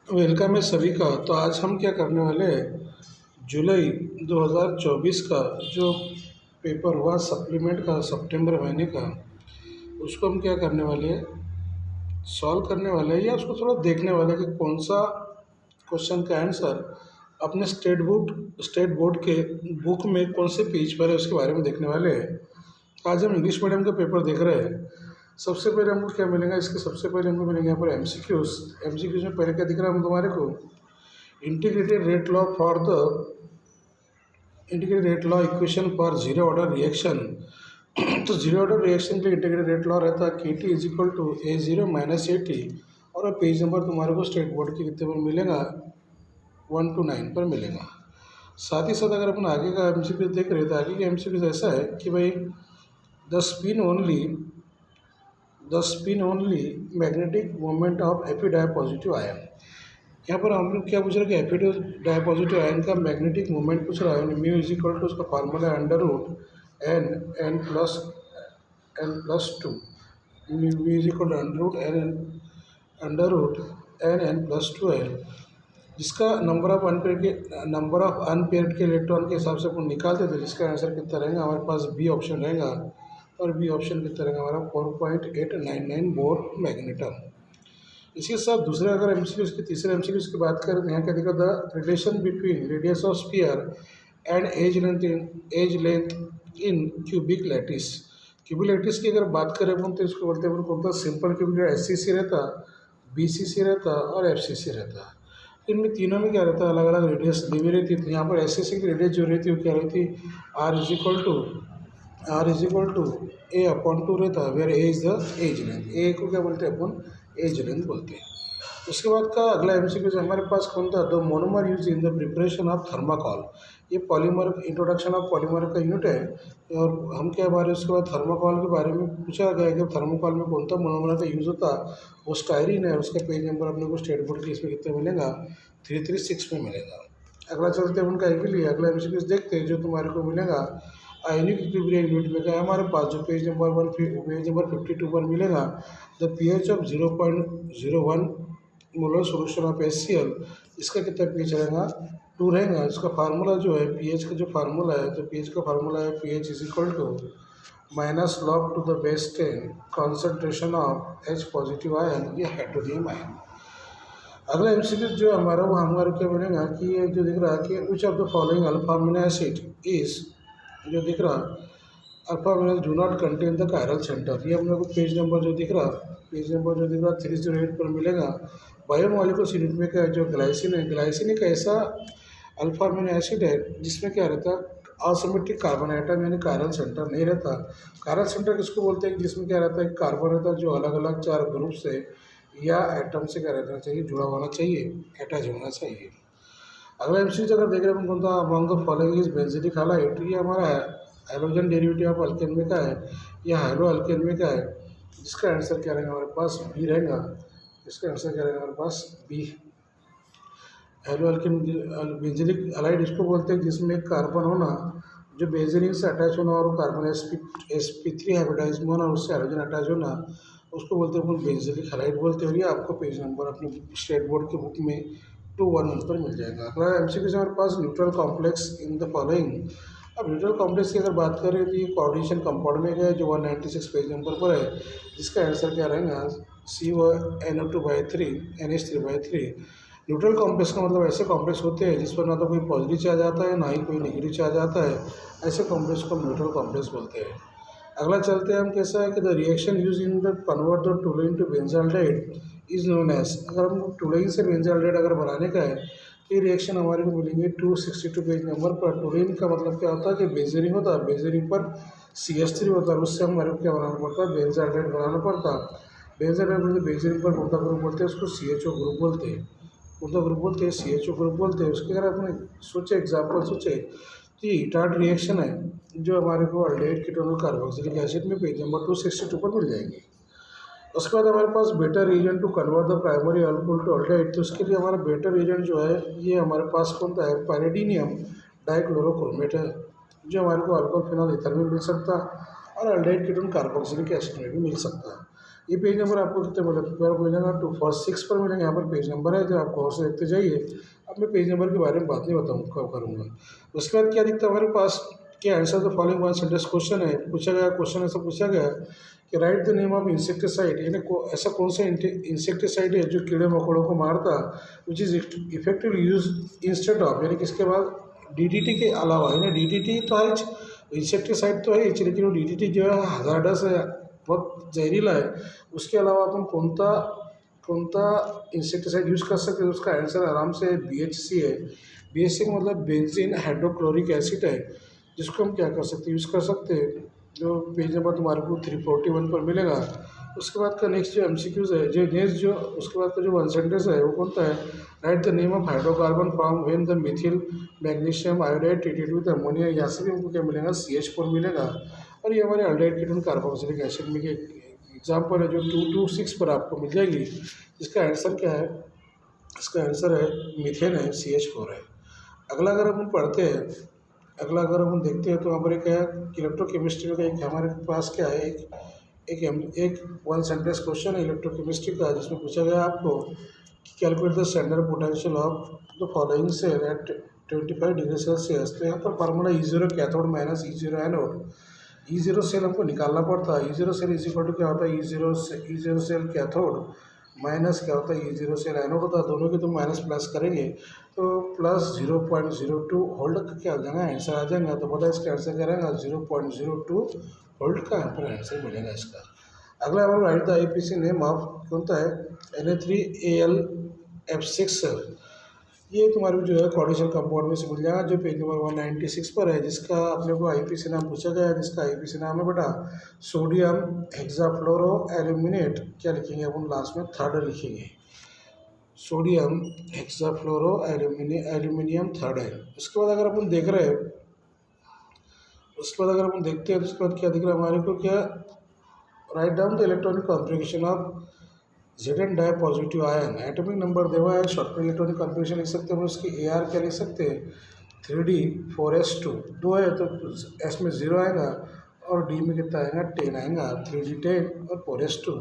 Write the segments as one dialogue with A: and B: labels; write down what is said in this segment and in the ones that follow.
A: Welcome है सभी का। तो आज हम क्या करने वाले हैं, जुलाई 2024 का जो पेपर हुआ सप्लीमेंट का सितंबर महीने का, उसको हम क्या करने वाले हैं, सॉल्व करने वाले हैं या उसको थोड़ा देखने वाले हैं कि कौन सा क्वेश्चन का आंसर अपने स्टेट बोर्ड के बुक में कौन से पेज पर है, उसके बारे में देखने वाले हैं। आज हम इंग्लिश मीडियम का पेपर देख रहे हैं। सबसे पहले हमको क्या मिलेगा, इसके सबसे पहले हमको मिलेंगे यहाँ पर एमसीक्यूज में पहले क्या दिख रहा है हम तुम्हारे को, integrated rate law for the integrated rate law equation for zero order reaction. तो जीरो ऑर्डर रिएक्शन के लिए इंटीग्रेटेड रेट लॉ रहता है K T is equal to A zero minus A T. और पेज नंबर तुम्हारे को state board के कितने पर मिलेगा, 1 to 9 पर मिलेगा। साथ ही साथ अगर अपन आगे का एमसीक्यू देख रहे हैं तो आगे का एमसीक्यू ऐसा है कि भाई the spin only magnetic moment of F E ion. यहाँ पर हम लोग क्या पूछ रहे हैं कि एफी डायपॉजिटिव आयन का मैग्नेटिक मोमेंट पूछ रहा है। म्यू इज इक्वल टू उसका फार्मूला है under root n plus 2। Mu is equal to under root n plus 2 है, जिसका नंबर ऑफ अनपेयर्ड के इलेक्ट्रॉन के हिसाब से अपन निकालते थे, जिसका आंसर कितना रहेगा हमारे पास बी ऑप्शन रहेगा। और बी ऑप्शन कितना रहेगा हमारा 4.899 बोर मैग्नेटम। इसी के साथ दूसरे अगर एमसीक्यूज की तीसरे एमसीक्यूज की बात करें तो यहाँ क्या दिखा, the relation between radius of sphere and edge length in cubic lattice. Cubic lattice की अगर बात करें अपन तो इसको बोलते हैं अपन कौन सा, सिंपल क्यूबिक एससीसी रहता, बीसीसी रहता और एफसीसी रहता। इनमें तीनों में क्या रहता है, अलग अलग रेडियस दी हुई रहती थी। यहाँ पर एससीसी की रेडियस जो रहती है वो क्या रहती, R is equal to a upon 2 रहता है, where a is the edge length. A को क्या बोलते हैं अपन, एज लेंथ बोलते हैं। उसके बाद का अगला एमसीक्यू जो हमारे पास कौन था, the monomer use in the preparation of thermocol. ये पॉलीमर, इंट्रोडक्शन ऑफ पॉलीमर का यूनिट है। और हम क्या बारे उसके बाद थर्माकोल के बारे में पूछा गया कि थर्माकोल में कौन सा मोनोमर का यूज़ होता, वो स्टायरीन है। उसका पेज नंबर अपने को स्टेट बोर्ड के इसमें कितने मिलेगा, 336 में मिलेगा। अगला चलते हैं उनका एक लिए अगला एमसीक्यूज देखते हैं जो तुम्हारे को मिलेगा आयनिक इक्विलिब्रियम यूनिट में क्या हमारे पास, जो पेज नंबर 52 पर मिलेगा, the pH of 0.01 molar solution of HCl। इसका कितना पीएच रहेगा, 2 रहेगा। इसका फार्मूला जो है पीएच का, जो फार्मूला है, तो पीएच का फार्मूला है PH is equal to minus log to the base 10 concentration of H positive ion, ये हाइड्रोनियम आयन। अगला एमसीक्यू जो हमारा वो हमारे क्या बनेगा कि ये जो दिख रहा है कि which of the following alpha amino acid is, जो दिख रहा alpha amino do not contain the chiral centre. ये हम लोग को पेज नंबर जो दिख रहा 308 पर मिलेगा। बायोमॉलिक्यूल्स यूनिट में क्या जो ग्लाइसिन है, ग्लाइसिन एक ऐसा अल्फा अमीनो एसिड है जिसमें क्या रहता है, असिमेट्रिक कार्बन एटम यानी कायरल सेंटर नहीं रहता। कायरल सेंटर किसको बोलते हैं, जिसमें क्या रहता है, कार्बन रहता है जो अलग अलग 4 ग्रुप से या एटम से क्या रहना चाहिए, जुड़ा होना चाहिए, अटैच होना चाहिए। अगला एमसीक्यू अगर देख रहे हैं कौन सा, among the following is benzenic halide. ये हमारा हाइड्रोजन डेरिवेटिव ऑफ अल्केन में का है या हाइड्रो अल्केन में का है, जिसका आंसर क्या रहेगा हमारे पास बी रहेगा। इसका आंसर क्या रहेगा हमारे पास बी। हाइड्रो अल्केन बेंजीनिक हैलाइड इसको बोलते हैं जिसमें एक कार्बन होना जो बेंजीन से अटैच होना और कार्बन sp3 हाइब्रिडाइज में होना और उससे हाइड्रोजन अटैच होना, उसको बोलते हैं अपन बेंजीनिक हैलाइड बोलते हैं। ये आपको पेज नंबर अपने स्टेट बोर्ड की बुक में 211 पर मिल जाएगा। अगला एमसीक्यू हमारे पास neutral complex in the following. अब न्यूट्रल कॉम्प्लेक्स की अगर बात करें तो ये कोऑर्डिनेशन कंपाउंड में है जो 196 पेज नंबर पर है, जिसका आंसर क्या रहेगा CO2/3 NH3/3। न्यूट्रल कॉम्प्लेक्स का मतलब ऐसे कॉम्प्लेक्स होते हैं जिस पर ना तो कोई पॉजिटिव चार्ज आता है ना ही कोई नेगेटिव चार्ज आता है, ऐसे कॉम्प्लेक्स को हम न्यूट्रल कॉम्प्लेक्स बोलते हैं। अगला चलते हैं हम, कैसा है कि the reaction use in the convert the toluene to benzaldehyde is known as. अगर हम टोलुइन से बेंजाल्डेट अगर बनाने का है तो ये रिएक्शन हमारे को मिलेंगे 262 पेज नंबर पर। टोलुइन का मतलब क्या होता है कि बेंजीन होता है, बेंजीन पर CH3 होता है, उससे हमारे को क्या बनाना पड़ता है, बेंजाल्डेट बनाना पड़ता है। बेंजाल्डेट बोलते बेंजीन पर कौन सा ग्रुप बोलते हैं, उसको CHO ग्रुप बोलते हैं, कौन सा ग्रुप बोलते हैं, CHO ग्रुप बोलते हैं। उसके अगर अपने सोचे एग्जाम्पल सोचे तो ये इटार्ड रिएक्शन है जो हमारे को अल्डेहाइड कीटोन कार्बोक्सिलिक एसिड में पेज नंबर 262 पर मिल जाएगी। उसके बाद हमारे पास better agent to convert the primary alcohol to aldehyde, तो उसके लिए हमारा बेटर एजेंट जो है ये हमारे पास कौन सा है, पैरिडीनियम डाइक्लोरोक्रोमेट है, जो हमारे को अल्कोहल फिनॉल ईथर में मिल सकता है और अल्डेहाइड कीटोन कार्बोक्सिलिक एसिड में भी मिल सकता है। ये पेज नंबर आपको कितने पर मिलेगा? 246 पर मिलेंगे। यहाँ पर पेज नंबर है, जो आप गौर से देखते जाइए। अब मैं पेज नंबर के बारे में बात नहीं बताऊँ करूँगा। उसके बाद क्या दिखता है हमारे पास कि answer the following one sentence question है, पूछा गया क्वेश्चन ऐसा पूछा गया कि right the name of insecticide, यानी ऐसा कौन सा इंसेक्टिसाइड है जो कीड़े मकोड़ों को मारता, which is effectively use instead of, यानी किसके बाद डीडीटी के अलावा, यानी डीडीटी तो है, इंसेक्टिसाइड तो है, लेकिन वो डीडीटी जो है हजार्डस है, बहुत जहरीला है। उसके अलावा अपन कौनता इंसेक्टिसाइड यूज़ कर सकते हैं? उसका आंसर आराम से BHC है। BHC का मतलब बेंजीन हाइड्रोक्लोरिक एसिड है, जिसको हम क्या कर सकते हैं, यूज़ कर सकते हैं। जो पेज नंबर तुम्हारे को 341 पर मिलेगा। उसके बाद का नेक्स्ट जो MCQs है, जो नेक्स्ट जो उसके बाद का जो वन सेंटेंस है वो कौन सा है? Right the name of hydrocarbon from when the Mithil magnesium iodide treated with ammonia. यहाँ से भी हमको क्या मिलेगा? CH4 मिलेगा। और ये हमारे अल्डेहाइड कीटोन कार्बोक्सिलिक एसिड में एग्जाम्पल है, जो 226 पर आपको मिल जाएगी। इसका आंसर क्या है? इसका आंसर है मीथेन है, CH4 है। अगला अगर हम पढ़ते हैं, अगला अगर हम देखते हैं तो यहाँ पर एक है इलेक्ट्रोकेमिस्ट्री का, एक हमारे पास क्या है, एक वन सेंटेंस क्वेश्चन है इलेक्ट्रोकेमिस्ट्री का, जिसमें पूछा गया आपको calculate the standard potential of the following cell at 25 degree Celsius. तो यहाँ पर formula E0 cathode minus E0 anode. E0 cell हमको निकालना पड़ता है। E0 cell is equal to क्या होता है? E0 सेल कैथोड माइनस क्या होता है? E0 सेल एनोड होता है। दोनों के तुम माइनस प्लस करेंगे तो प्लस 0.02 होल्ड का क्या हो जाएगा? आंसर आ जाएगा। तो पता है इसका आंसर क्या रहेगा? 0.02 होल्ड का यहाँ पर आंसर मिलेगा इसका। अगला हमारा right the IPC name of कौन सा है? Na3AlF6। ये तुम्हारे जो है कॉर्डिशल कंपाउंड में से मिल जाएगा, जो पेज नंबर 196 पर है, जिसका अपने को IPC नाम पूछा गया है, जिसका IPC नाम है बेटा सोडियम हेक्साफ्लोरो एल्यूमिनेट। क्या लिखेंगे अपन लास्ट में? थर्ड लिखेंगे। सोडियम हेक्साफ्लोरो एल्यूमिनियम थर्ड है। उसके बाद अगर अपन देख रहे हैं, उसके बाद अगर अपन देखते हैं तो उसके बाद क्या दिख रहा है हमारे को? क्या write down the electronic configuration of Zn di positive ion. Atomic number देवा है, शॉर्ट में इलेक्ट्रॉनिक कॉन्फ़िगरेशन लिख सकते हैं। उसकी AR क्या लिख सकते हैं? 3D4s2 दो है तो S में 0 आएगा और D में कितना आएगा? 10 आएगा। 3D10 और 4s2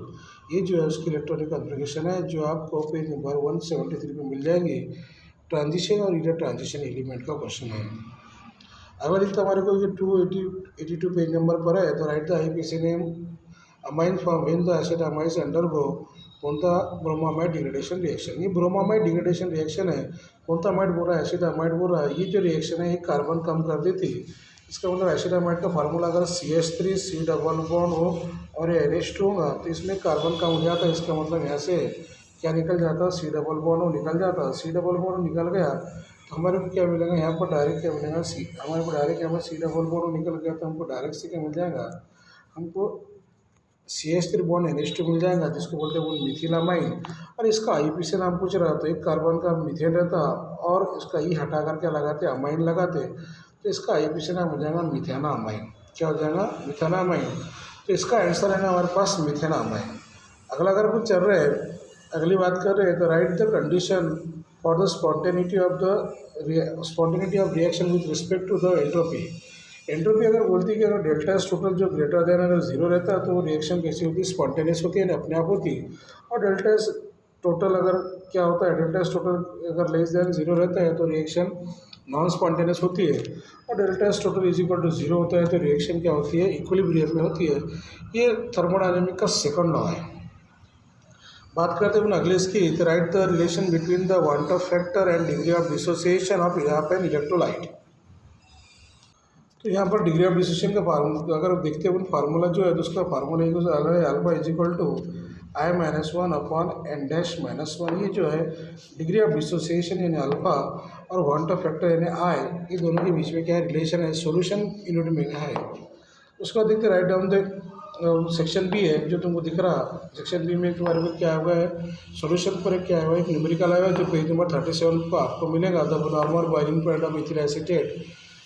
A: ये जो है उसकी इलेक्ट्रॉनिक कॉन्फ़िगरेशन है, जो आपको पेज नंबर 173 में मिल जाएंगी। ट्रांजिशन और इंटर ट्रांजिशन एलिमेंट का क्वेश्चन है। अगला दिखता हमारे को ये 282 पेज नंबर पर है। तो write the IPC name amine form when the acid amines undergo कौन सा? Bromamide degradation reaction. ये ब्रोमामाइड डिग्रेडेशन रिएक्शन है। कौन सा अमाइड बोल रहा है? एसिड अमाइड बोल रहा है। ये जो रिएक्शन है ये कार्बन कम कर देती। इसका मतलब एसिड अमाइड का फार्मूला अगर CH3 C डबल बॉन्ड हो और ये NH2 होगा तो इसमें कार्बन कम हो जाता है। इसका मतलब यहाँ से क्या निकल जाता है? C डबल बॉन्ड हो निकल जाता है। C डबल बॉन्ड निकल गया तो हमारे को क्या मिलेगा? यहाँ पर डायरेक्ट क्या मिलेगा? हमारे को डायरेक्ट यहाँ पर C डबल बॉन्ड निकल गया तो हमको डायरेक्ट से क्या मिल जाएगा? हमको CH3 बॉन्ड NH2 मिल जाएगा, जिसको बोलते हैं वो मिथिलामाइन। और इसका IPC नाम पूछ रहा तो एक कार्बन का मिथेन रहता और इसका E हटा कर क्या लगाते? अमाइन लगाते। तो इसका IPC नाम हो जाएगा मिथेनामाइन। क्या हो जाएगा? मिथेनामाइन। तो इसका आंसर है हमारे पास मिथेनामाइन। अगला अगर कुछ चल रहे हैं, अगली बात कर रहे हैं तो write the condition for the spontaneity of reaction with respect to the entropy. Entropy अगर बोलती है कि अगर डेल्टा एस टोटल जो ग्रेटर देन अगर 0 रहता है तो वो रिएक्शन कैसी होती है? स्पॉन्टेनियस होती है ना, अपने आप होती है। और डेल्टा एस टोटल अगर क्या होता है? डेल्टा एस टोटल अगर लेस देन 0 रहता है तो रिएक्शन नॉन स्पॉन्टेनियस होती है। और delta S total is equal to 0 होता है तो रिएक्शन क्या होती है? इक्विलिब्रियम में होती है। ये थर्मोडायनेमिक का सेकंड लॉ है। बात करते हैं अगले इसकी, तो write the relation between the want Hoff factor and degree of dissociation of an electrolyte. तो यहाँ पर डिग्री ऑफ डिसोसिएशन का फार्मूला अगर देखते हैं फार्मूला जो है तो उसका फार्मूला है alpha is equal to I-1 upon n-1। ये जो है डिग्री ऑफ डिसोसिएशन यानी अल्फा और वांट ऑफ फैक्टर यानी I, ये दोनों के बीच में क्या है? रिलेशन है। सॉल्यूशन यूनिट में है। उसके बाद देखते write down the section B है जो तुमको दिख रहा। सेक्शन बी में तुम्हारे को क्या हुआ है? सॉल्यूशन पर क्या है? एक न्यूमेरिकल आया है जो पेज नंबर 37 पर आपको मिलेगा। The normal boiling point of ethyl acetate,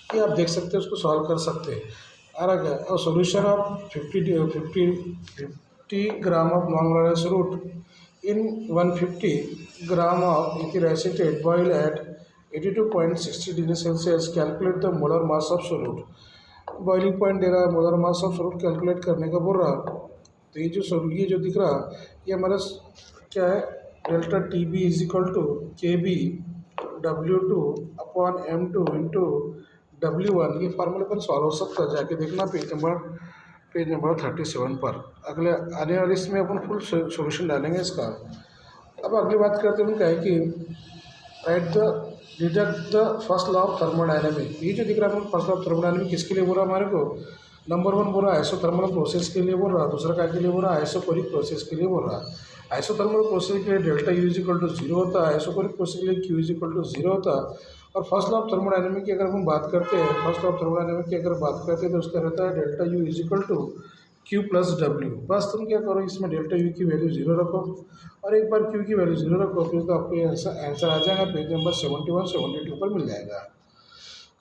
A: ये आप देख सकते हैं, उसको सॉल्व कर सकते हैं। आ रहा क्या? और solution of 50 gram of non मोलरस root in 150 gram of ethyl acetate boil at 82.60 degree Celsius. Calculate the molar mass of solute. Boiling point दे रहा है, molar mass of solute calculate करने का बोल रहा। तो ये जो दिख रहा ये हमारा क्या है, delta T B is equal to K B W2 upon M2 into W1। ये फार्मूला पर सॉल्व हो सकता है, जाके देखना पेज नंबर 37 पर। अगले आने वाले इसमें अपन फुल सॉल्यूशन डालेंगे इसका। अब अगली बात करते हैं, क्या है कि right the deduct the first law of thermodynamic. ये जो दिख रहा है फर्स्ट लॉ ऑफ थर्मोडायनेमिक किसके लिए बोल रहा है हमारे को? नंबर 1 बोल रहा है आइसोथर्मल प्रोसेस के लिए बोल रहा है, दूसरा क्या के लिए बोल रहा है? आइसोकोरिक प्रोसेस के लिए बोल रहा है। आइसोथर्मल प्रोसेस के लिए delta U is equal to 0 होता है, आइसोकोरिक प्रोसेस के लिए क्यू इज इक्वल टू 0 होता है। और फर्स्ट लॉ ऑफ थर्मोडायनेमिक की अगर हम बात करते हैं, फर्स्ट लॉ ऑफ थर्मोडायनेमिक की अगर बात करते हैं तो उसका रहता है delta U is equal to Q plus W. बस तुम क्या करो, इसमें डेल्टा यू की वैल्यू 0 रखो और एक बार क्यू की वैल्यू 0 रखो, फिर तो आपको आंसर आ जाएगा, पेज नंबर 71-72 पर मिल जाएगा।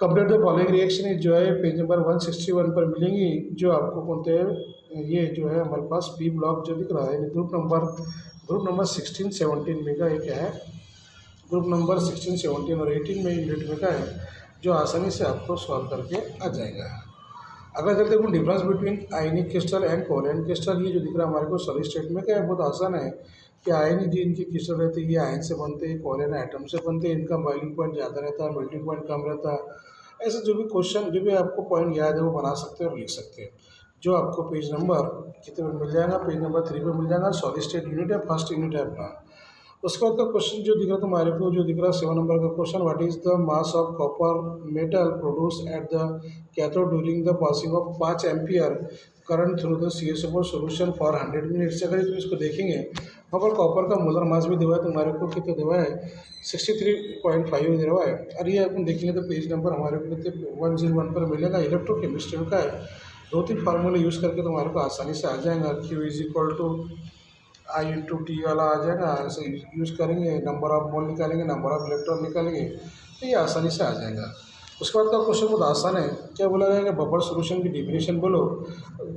A: कंप्लीट द फॉलोइंग रिएक्शन जो है पेज नंबर 161 पर मिलेंगी, जो आपको बोलते हैं ये जो है हमारे पास बी ब्लॉक जो दिख रहा है ग्रुप नंबर 16-17 में का, एक है ग्रुप नंबर 16-17 और 18 में यूनिट में का है, जो आसानी से आपको सॉल्व करके आ जाएगा। अगला चलते हैं difference between ionic crystal and covalent crystal. ये जो दिख रहा है हमारे को सॉलिड स्टेट में क्या है, बहुत आसान है कि आयनिक जो इनके क्रिस्टल रहते हैं ये आयन से बनते हैं, कोवैलेंट एटम से बनते हैं, इनका बॉइलिंग पॉइंट ज़्यादा रहता है, मेल्टिंग पॉइंट कम रहता है। ऐसे जो भी क्वेश्चन जो भी आपको पॉइंट याद है वो बना सकते हैं और लिख सकते हैं, जो आपको पेज नंबर कितने पर मिल जाएगा, पेज नंबर 3 पर मिल जाएगा। सॉलिड स्टेट यूनिट है, फर्स्ट यूनिट है अपना। उसके बाद का क्वेश्चन जो दिख रहा तुम्हारे को, जो दिख रहा 7 नंबर का question, what is the mass of copper metal produce at the cathode during the passing of 5 ampere current through the CaO4 solution for 100 minutes. अगर तुम इसको देखेंगे वहाँ पर कॉपर का मोलर मास भी दिया है तुम्हारे को, कितना दिया है 63.5 दिया है। और ये अपन देखेंगे तो पेज नंबर हमारे को कितने 101 पर मिलेगा। इलेक्ट्रोकेमिस्ट्री का है, 2-3 फार्मूले यूज़ करके तुम्हारे को आसानी से आ जाएगा। Q is equal to I into T वाला आ जाएगा, ऐसे यूज़ करेंगे, नंबर ऑफ मोल निकालेंगे, नंबर ऑफ इलेक्ट्रॉन निकालेंगे, तो ये आसानी से आ जाएगा। उसके बाद का क्वेश्चन बहुत आसान है, क्या बोला जाएगा, बफर सॉल्यूशन की डेफिनेशन बोलो।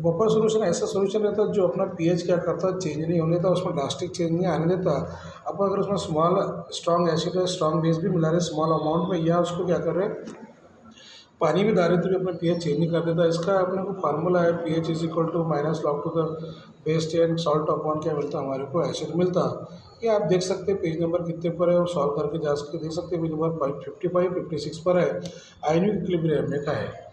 A: बफर सॉल्यूशन ऐसा सॉल्यूशन रहता है जो अपना pH क्या करता है, चेंज नहीं होने देता, उसमें ड्रास्टिक चेंज नहीं आने देता। अब अगर उसमें स्मॉल स्ट्रॉन्ग एसिड है, स्ट्रॉन्ग बेस भी मिला रहे स्मॉल अमाउंट में, या उसको क्या कर रहे हैं पानी में डालें तो भी अपना pH चेंज नहीं कर देता। इसका अपने को फार्मूला है pH is equal to minus log to the base 10 salt upon क्या मिलता है हमारे को, एसिड मिलता। ये आप देख सकते हैं पेज नंबर कितने पर है और सॉल्व करके जा सकते देख सकते हैं, पेज नंबर 55-56 पर है। आयनिक इक्विलिब्रियम में का है।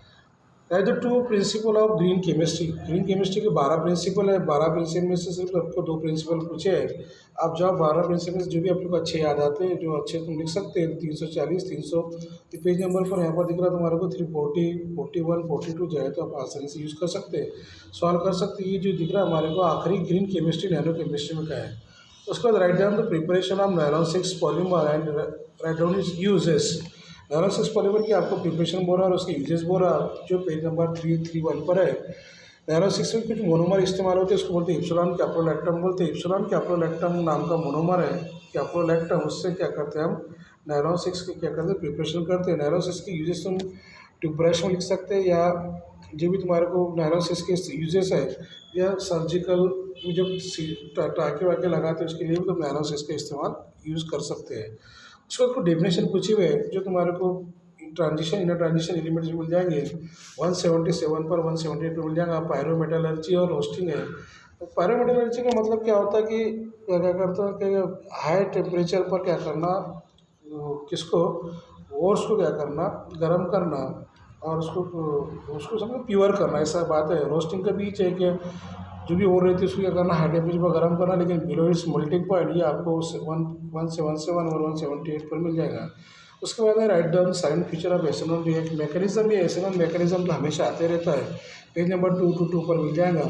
A: Right the 2 principle of green chemistry. Green chemistry के 12 प्रिंसिपल है, 12 प्रिंसिपल में से सिर्फ आपको 2 प्रिंसिपल पूछे हैं। आप जब 12 प्रिंसिपल जो भी आपको अच्छे याद आते हैं, जो अच्छे तुम लिख सकते हैं, 340 300 पेज नंबर पर यहाँ पर दिख रहा है तुम्हारे को 340 41 42 जो है, तो आप आसानी से यूज़ कर सकते हैं, सॉल्व कर सकते हैं। ये जो दिख रहा है हमारे को आखिरी ग्रीन केमिस्ट्री नैनो केमिस्ट्री में का है। उसके बाद right down the preparation of nylon 6 polymer and write down is uses. Nylon 6 polymer की आपको प्रिपरेशन बोल रहा है और उसके यूजेस बोल रहा है, जो पेज नंबर 331 पर है। नायलॉन 6 में कुछ मोनोमर इस्तेमाल होते हैं, उसको बोलते हैं इप्सिलॉन कैप्रोलैक्टम बोलते हैं। इप्सिलॉन कैप्रोलैक्टम नाम का मोनोमर है कैप्रोलैक्टम, उससे क्या करते हैं हम नायलॉन 6 की क्या करते हैं प्रिपरेशन करते हैं। नायलॉन 6 के यूजेस तुम टूथब्रश में लिख सकते हैं, या जो भी तुम्हारे को नायलॉन 6 के यूजेस है, या सर्जिकल जब टाँके वाके लगाते हैं उसके लिए भी तुम नायलॉन 6 का इस्तेमाल यूज़ कर सकते हैं। उसके बाद डेफिनेशन पूछी हुई है, जो तुम्हारे को ट्रांजिशन इनर ट्रांजिशन एलिमेंट्स मिल जाएंगे 177 पर 178 पर मिल जाएगा। पायरोमेटलर्जी और रोस्टिंग है। तो पायरोमेटलर्जी का मतलब क्या होता है कि क्या करता है कि हाई टेम्परेचर पर क्या करना, किसको ओर्स को क्या करना, गर्म करना और उसको समझो प्योर करना, ऐसा बात है। रोस्टिंग का बीच है कि जो भी ओर रहती है उसको क्या करना, हाई टेम्परेचर पर गर्म करना, लेकिन बिलो इट्स मेल्टिंग पॉइंट ये आपको 177 और 178 पर मिल जाएगा। उसके बाद है write down silent feature of ethanol react mechanism. ये एथेनॉल मैकेनिज्म तो हमेशा आते रहता है, पेज नंबर 222 पर मिल जाएगा।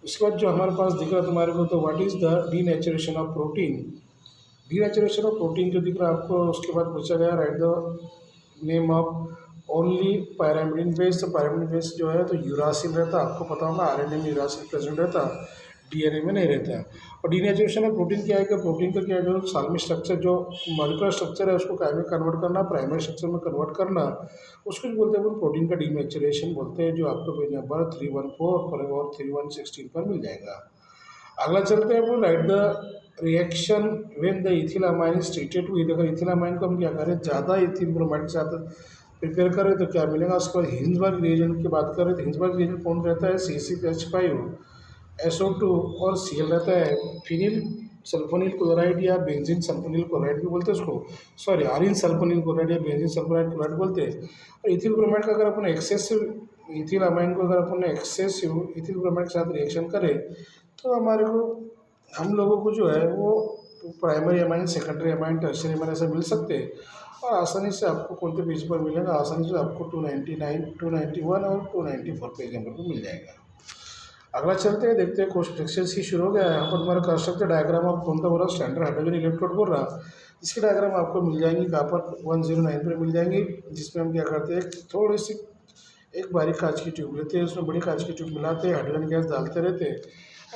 A: उसके बाद जो हमारे पास दिख रहा है तुम्हारे को, तो what is the denaturation of protein. Denaturation of protein जो दिख रहा है आपको, उसके बाद पूछा गया right the name of only pyrimidine base. तो पैरामिडिन बेस जो है तो यूरासिल रहता है, आपको पता होगा RNA में यूरासिल प्रेजेंट रहता है, DNA में नहीं रहता है। और डीनेचुरेशन ऑफ प्रोटीन क्या है कि प्रोटीन का क्या है, जो साल्मिक स्ट्रक्चर जो मॉलिक्यूलर स्ट्रक्चर है उसको क्या में कन्वर्ट करना, प्राइमरी स्ट्रक्चर में कन्वर्ट करना, उसको बोलते हैं अपन प्रोटीन का डीनेचुरेशन बोलते हैं, जो आपको पेज नंबर 314 पर और 3116 पर मिल जाएगा। अगला चलते हैं अपन write the reaction when the ethylamine is treated with. अगर इथिलामाइन को हम क्या करें, ज़्यादा इथिल ब्रोमाइड के साथ प्रिपेयर करें तो क्या मिलेगा। उसके बाद हिंसबर्ग रिएजेंट की बात करें तो हिंसबर्ग रिएजेंट कौन रहता है, C6H5। SO2 और Cl रहता है, फिनिल सल्फोनिल क्लोराइड या बेंजीन सल्फोनिल क्लोराइड भी बोलते हैं उसको, सॉरी आरिन सल्फोनिल क्लोराइड या बेंजीन सल्फोनाइड क्लोराइड बोलते हैं। और इथिल ब्रोमाइड का अगर अपन एक्सेसिव इथिल अमाइन को अगर अपन एक्सेसिव इथिल ब्रोमाइड के साथ रिएक्शन करें तो हमारे को हम लोगों को जो है वो primary amine, secondary amine, tertiary amine ऐसे मिल सकते हैं। और आसानी से आपको कौन से पेज पर मिलेगा, आसानी से आपको 299, 291 और 294 पेज नंबर पर मिल जाएगा। अगला चलते हैं, देखते हैं क्वेश्चन सेक्शन सी शुरू हो गया है। यहाँ पर तुम्हारा कंस्ट्रक्टर डायग्राम आप कौन सा बोल रहा है, स्टैंडर्ड हाइड्रोजन इलेक्ट्रोड बोल रहा। इसकी डायग्राम आपको मिल जाएंगी कहाँ पर, 109 पर मिल जाएंगी। जिसमें हम क्या करते हैं, थोड़ी सी एक बारीक कांच की ट्यूब लेते हैं, उसमें बड़ी कांच की ट्यूब मिलाते हैं, हाइड्रोजन गैस डालते रहते हैं।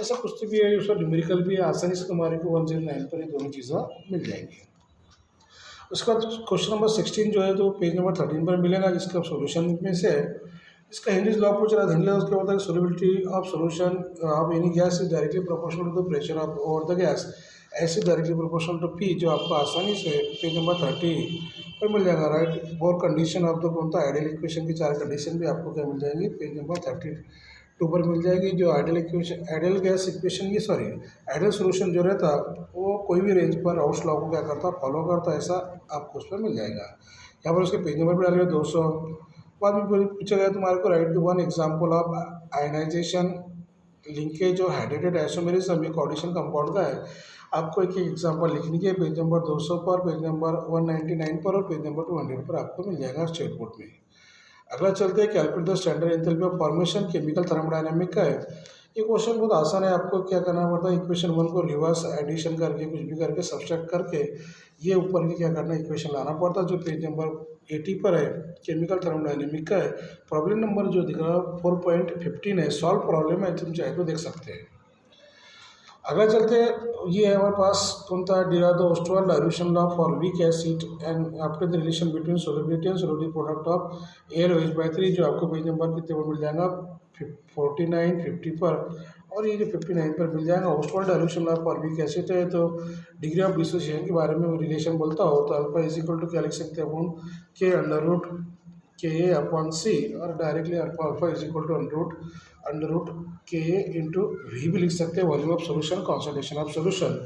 A: ऐसा कुछ तो भी है, उसका न्यूमेरिकल भी है, आसानी से तुम्हारे को 109 पर ये दोनों चीज़ें मिल जाएंगी। उसके बाद क्वेश्चन नंबर 16 जो है तो पेज नंबर 13 पर मिलेगा, जिसका सोल्यूशन में से है। इसका हेनरीज लॉ पूछ रहा है, हेनरी लॉ उसके बाद solubility of solution of any gas is directly proportional to the pressure of over the gas, ऐसे डायरेक्टली प्रोपोर्शनल टू पी, जो आपको आसानी से पेज नंबर 30 पर मिल जाएगा। Right four condition of the कौन सा आइडियल इक्वेशन की 4 कंडीशन भी आपको क्या मिल जाएंगी, पेज नंबर 32 पर मिल जाएगी। जो ideal equation, ideal gas equation की, सॉरी आइडियल सोल्यूशन जो रहता वो कोई भी रेंज पर राउल्स लॉ को क्या करता, फॉलो करता, ऐसा आपको उस पर मिल जाएगा। यहाँ पर उसके पेज नंबर पर डालिए 200। बाद में पूछा गया तुम्हारे को, write the one example of ionization linkage और हाइड्रेटेड आइसोमेरिज्म, ये कोऑर्डिनेशन कंपाउंड का है। आपको एक एग्जांपल लिखनी है, पेज नंबर 200 पर, पेज नंबर 199 पर और पेज नंबर 200 पर आपको मिल जाएगा स्टेट बोर्ड में। अगला चलते हैं, calculate the standard enthalpy of formation chemical thermodynamic का है। ये क्वेश्चन बहुत आसान है, आपको क्या करना पड़ता है, इक्वेशन 1 को रिवर्स एडिशन करके कुछ भी करके सब्सट्रैक्ट करके ये ऊपर की क्या करना है, इक्वेशन लाना पड़ता है, जो पेज नंबर 80 पर है, केमिकल थर्मोडायनामिक का है। प्रॉब्लम नंबर जो दिख रहा है 4.15 है, सॉल्व प्रॉब्लम है, तुम चाहे तो देख सकते हैं। अगला चलते हैं, ये है हमारे पास कौन सा, डिराव the Ostwald dilution law for weak acid and after the relation between solubility and solubility product of AlOH/3, जो आपको पेज नंबर कितने पर मिल जाएगा, 49, 50 पर, और ये जो 59 पर मिल जाएगा। Ostwald dilution law for weak acid है तो डिग्री ऑफ डिसोसिएशन के बारे में वो रिलेशन बोलता हो, तो अल्फा इज इक्वल टू क्या लिख सकते हैं अपन, के अंडर रूट KA/C, और directly alpha is equal to under root KA into V भी लिख सकते हैं, volume of solution, concentration of solution.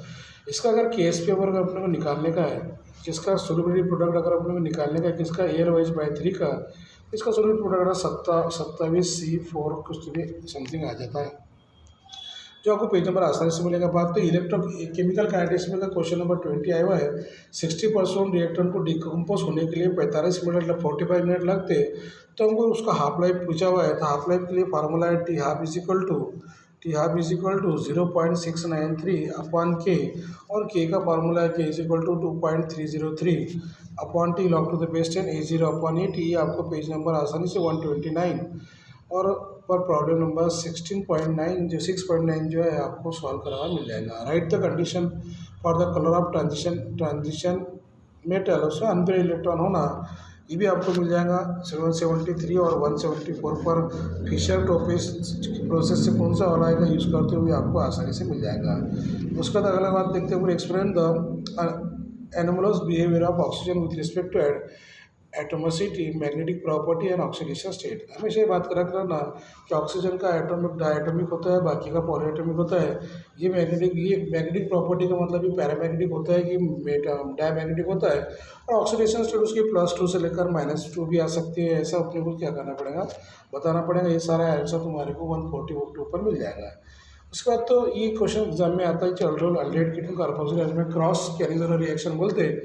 A: इसका अगर KSP अगर अपने को निकालने का है, किसका सोल्यूबिलिटी प्रोडक्ट अगर अपने को निकालने का है, किसका AlOH/3 का, इसका सोल्यूबिलिटी प्रोडक्ट 27C4 कुछ भी समथिंग आ जाता है, जो आपको पेज नंबर आसानी से मिलेगा। बात तो इलेक्ट्रो केमिकल काइनेटिक्स में का क्वेश्चन नंबर 20 आया हुआ है। 60% रिएक्टेंट को डिकम्पोज होने के लिए 45 मिनट 45 मिनट लगते, तो हमको उसका हाफ लाइफ पूछा हुआ है। तो हाफ लाइफ के लिए फार्मूला है T half is equal to 0.693 upon K, और के का फार्मूला है K is equal to 2.303 upon T log to the base 10 A0 upon 8। ये आपको पेज नंबर आसानी से 129 और पर प्रॉब्लम नंबर 16.9 जो 6.9 जो है आपको सॉल्व करना मिल जाएगा। Right the condition for the colour of transition metal, उसमें अनपेयर इलेक्ट्रॉन होना, ये भी आपको मिल जाएगा 773 और 174 पर। फिशर टोपिस प्रोसेस से कौन सा वाला का यूज़ करते हुए आपको आसानी से मिल जाएगा। उसके बाद अगला बात देखते हुए, explain the anomalous behaviour of oxygen with respect to atomicity, magnetic property and oxidation state. हमेशा ये बात करा करना कि ऑक्सीजन का एटॉमिक डायटोमिक होता है, बाकी का पॉलीएटॉमिक होता है। ये मैग्नेटिक प्रॉपर्टी का मतलब ये पैरामैग्नेटिक होता है कि डायमैग्नेटिक होता है, और ऑक्सीडेशन स्टेट उसकी +2 से लेकर -2 भी आ सकती है। ऐसा अपने को क्या करना पड़ेगा, बताना पड़ेगा। ये सारा आंसर तुम्हारे को 142 पर मिल जाएगा। उसके बाद तो ये क्वेश्चन एग्जाम में आता है, अल्डोल अल्डेहाइड कीटोन कार्बोक्सिल में क्रॉस कैरिंग रिएक्शन बोलते हैं,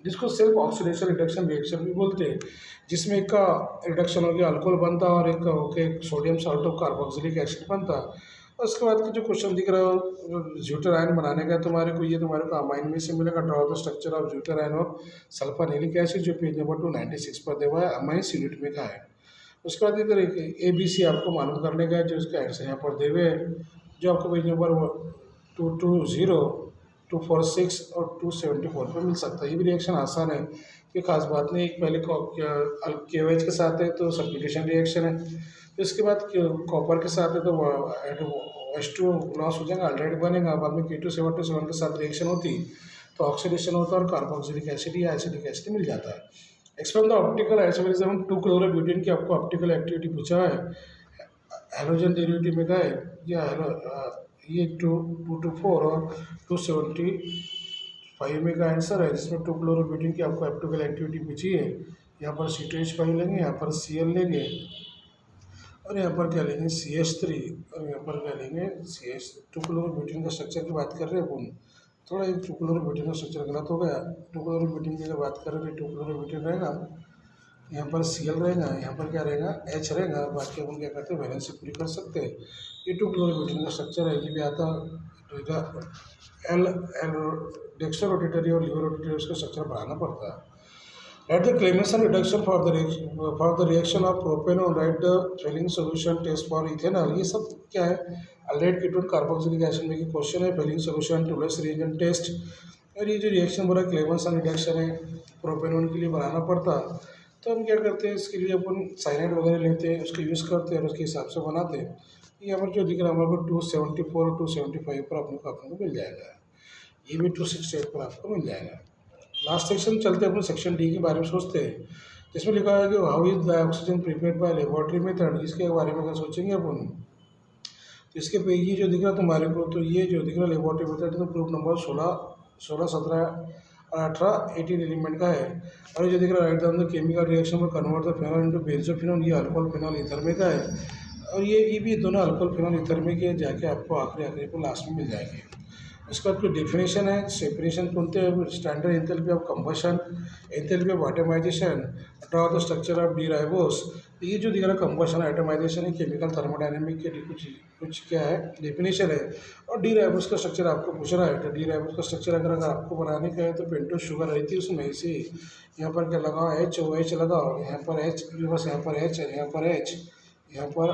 A: जिसको सेल्फ ऑक्सीडेशन रिडक्शन रिएक्शन भी बोलते हैं, जिसमें एक का रिडक्शन हो गया अल्कोहल बनता और एक का होके sodium salt of carboxylic acid बनता। और उसके बाद का जो क्वेश्चन दिख रहा है ज्यूटर आयन बनाने का तुम्हारे को, ये तुम्हारे को अमाइन में से मिलेगा। Draw the structure of zwitter ion of sulphanilic acid, जो पेज नंबर 296 पर देवा है, अमाइंस यूनिट में का है। उसके बाद इधर ABC आपको मालूम करने का है, जो इसका आंसर यहाँ पर देवे है, जो आपको पेज नंबर 220, 246 और 274 पर मिल सकता है। ये भी रिएक्शन आसान है, कोई खास बात नहीं। एक पहले KOH के साथ है तो सब्स्टिट्यूशन रिएक्शन है, फिर इसके बाद कॉपर के साथ है तो H2 लॉस हो जाएगा, अल्डेहाइड बनेगा। बाद में K2 के साथ रिएक्शन होती तो ऑक्सीडेशन होता है और कार्बोक्सिलिक एसिड या एसिडिक एसिड मिल जाता है। Explain the optical isomerism 2 chlorobutane की आपको ऑप्टिकल एक्टिविटी पूछा है। हाइड्रोजन डेरिवेटिव में क्या है, ये 224 और 275 में का आंसर है, जिसमें 2 क्लोरोब्यूटेन की आपको एप्टिकल एक्टिविटी पूछी है। यहाँ पर C2H5 लेंगे, यहाँ पर Cl लेंगे और यहाँ पर क्या लेंगे CH3 और यहाँ पर क्या लेंगे CH। 2 क्लोरोब्यूटेन का स्ट्रक्चर की बात कर रहे हैं अपन, थोड़ा एक 2 क्लोरोब्यूटेन का स्ट्रक्चर गलत हो गया। 2 क्लोरोब्यूटेन की अगर बात कर रहे हैं 2 क्लोरोब्यूटेन रहेगा, यहाँ पर Cl रहेगा, यहाँ पर क्या रहेगा H रहेगा, बाकी अपन क्या करते हैं वैलेंसी पूरी कर सकते हैं। ये 2 क्लोरोब्यूटेन का स्ट्रक्चर है, ये भी आता एल एल डेक्स्टर रोटेटरी और लीवर रोटेटरी उसका स्ट्रक्चर बढ़ाना पड़ता है। Write the Clemmensen reduction for the reaction of propanol. Write the Fehling solution test for ethanol. ये सब क्या है, अल्डेहाइड कीटोन कार्बोक्सिलिक एसिड में की क्वेश्चन है। फेलिंग सोल्यूशन, टूलेस रिएजेंट टेस्ट, और ये जो रिएक्शन बोला क्लेमेंसन रिडक्शन है प्रोपेनॉल के लिए बनाना पड़ता, तो हम क्या करते हैं इसके लिए अपन साइनाइड वगैरह लेते हैं, उसको यूज़ करते हैं और उसके हिसाब से बनाते हैं। ये हमारे जो दिख रहा है हमारे को 274 और 275 पर अपने को मिल जाएगा, ये भी 268 पर आपको मिल जाएगा। लास्ट सेक्शन चलते हैं अपन सेक्शन डी के बारे में सोचते हैं, जिसमें लिखा है कि how is the oxygen prepared by laboratory method. इसके बारे में अगर सोचेंगे अपन तो इसके पे ये जो दिख रहा तुम्हारे को, तो ये जो दिख रहा लेबोरेटरी मेथड तो प्रूफ नंबर 16, 17 और 18, 18 एलिमेंट का है। और ये जो दिख रहा right down the chemical reaction में कन्वर्ट द फिनॉल इनटू बेंजोफिनॉल, ये अल्कोहल फिनॉल ईथर में का है। और ये भी दोनों अल्कोहल फिनॉल ईथर में के जाके आपको आखिरी को लास्ट में मिल जाएंगे। उसका कोई डेफिनेशन है, सेपरेशन बोलते हैं, standard enthalpy of combustion, enthalpy of atomization, draw the structure of D ribose. ये जो दिख रहा कंबशन एटमाइजेशन है केमिकल थर्मोडायनेमिक के कुछ क्या है डेफिनेशन है। और डी राइबोस का स्ट्रक्चर आपको पूछ रहा है, तो डी राइबोस का स्ट्रक्चर अगर आपको बनाने का है तो पेंटोस शुगर रहती है उसमें से, यहाँ पर क्या लगाओ OH लगाओ, यहाँ पर H बस, यहाँ पर H, यहाँ पर H, यहाँ पर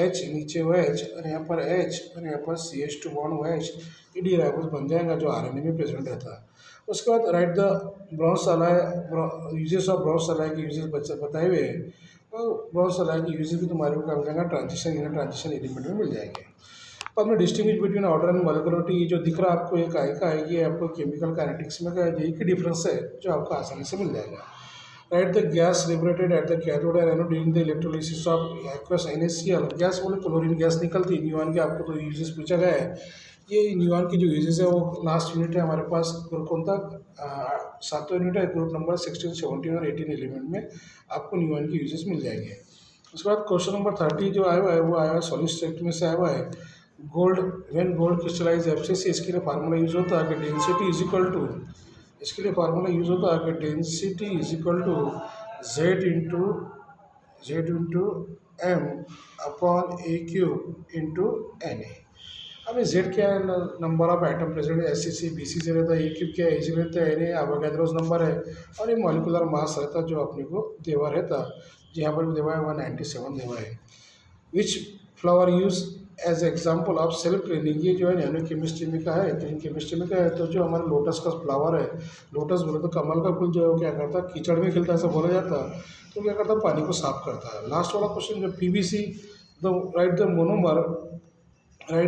A: H नीचे OH और यहाँ पर H और यहाँ पर CH2 बॉन्ड OH, ये डी राइबोस बन जाएगा जो RNA में प्रेजेंट रहता है। उसके बाद राइट द ब्रॉन्ज सलाई, यूजेस ऑफ ब्रॉन्ज सलाई के यूजेस बताए हुए हैं। तो ब्रॉन्ज सलाई के यूजेस भी तुम्हारे को क्या मिल जाएगा, ट्रांजिशन एलिमेंट में मिल जाएंगे। तो हमने डिस्टिंग्विश बिटवीन ऑर्डर एंड मॉलिक्युलरिटी, ये जो दिख रहा है आपको एक आएगा है, ये आपको केमिकल काइनेटिक्स में का यही की डिफरेंस है जो आपको आसानी से मिल जाएगा। Right the gas liberated at the cathode and anode during the electrolysis of aqueous NaCl। Gas बोले क्लोरीन गैस निकलती है। न्यूऑन के आपको तो यूजेस पूछा गया है, ये न्यूऑन की जो यूजेस है वो लास्ट यूनिट है हमारे पास, ग्रुप कौन था, 7वां यूनिट है, ग्रुप नंबर 16, 17 और 18 एलिमेंट में आपको न्यूऑन के यूजेस मिल जाएंगे। उसके बाद क्वेश्चन नंबर 30 जो आया हुआ है वो आया है सॉलिड स्टेट में से आया हुआ है। Gold, when gold crystallize FCC, इसके लिए फार्मूला यूज होता है कि डेंसिटी इज इक्वल टू, इसके लिए फार्मूला यूज होता है कि density is equal to Z into M upon A³ into Na। अब Z क्या है, number of item present SCC, BC से रहता है, A³ क्या है, Ag रहता है, Na एवोगैड्रोस नंबर है, और ये मॉलिकुलर मास रहता है जो अपने को देवा रहता, यहाँ पर भी देवा है 197 देवा है। Which flower use as example of self cleaning, ये जो है नैनो केमिस्ट्री में का है, क्लीन केमिस्ट्री में का है। तो जो हमारा लोटस का फ्लावर है, लोटस बोले तो कमल का फूल जो है क्या करता है, कीचड़ में खिलता है ऐसा बोला जाता है, तो क्या करता है पानी को साफ करता है। लास्ट वाला क्वेश्चन जो PVC, right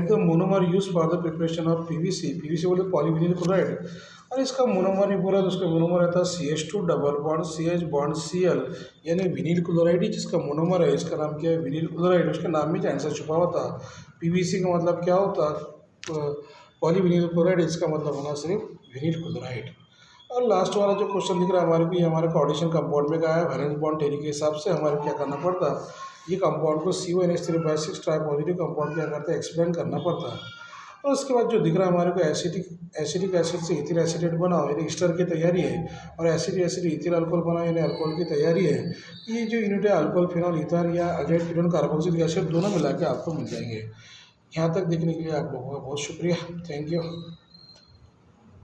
A: the monomer use for the preparation of PVC बोले पॉलीविनिल क्लोराइड, और इसका मोनोमर ही बोला तो उसका मोनोमर रहता है CH2 double bond CH bond Cl, यानी विनील क्लोराइड ही जिसका मोनोमर है, इसका नाम क्या है विनील क्लोराइड। उसके नाम में आंसर छुपा होता। PVC का मतलब क्या होता, पॉलीविनिल क्लोराइड, इसका मतलब होना सिर्फ विनील क्लोराइड। और लास्ट वाला जो क्वेश्चन दिख रहा है हमारे को, ये हमारे कोऑर्डिनेशन कंपाउंड में का है। वैलेंस बॉन्ड थ्योरी के हिसाब से हमारे क्या करना पड़ता, ये कंपाउंड को CO NH3/6 try positive compound क्या करते हैं एक्सप्लेन करना पड़ता है। और उसके बाद जो दिख रहा है हमारे को एसिटिक एसिड से इथिल एसिडेट बनाओ यानी ईस्टर की तैयारी है, और एसिड इथिल अल्कोहल बनाओ यानी अल्कोहल की तैयारी है। ये जो यूनिट है अल्कोहल फिनॉल ईथर या अल्डेहाइड कीटोन कार्बोक्सिलिक एसिड दोनों मिला के आपको मिल जाएंगे। यहाँ तक देखने के लिए आप लोगों का बहुत शुक्रिया, थैंक यू।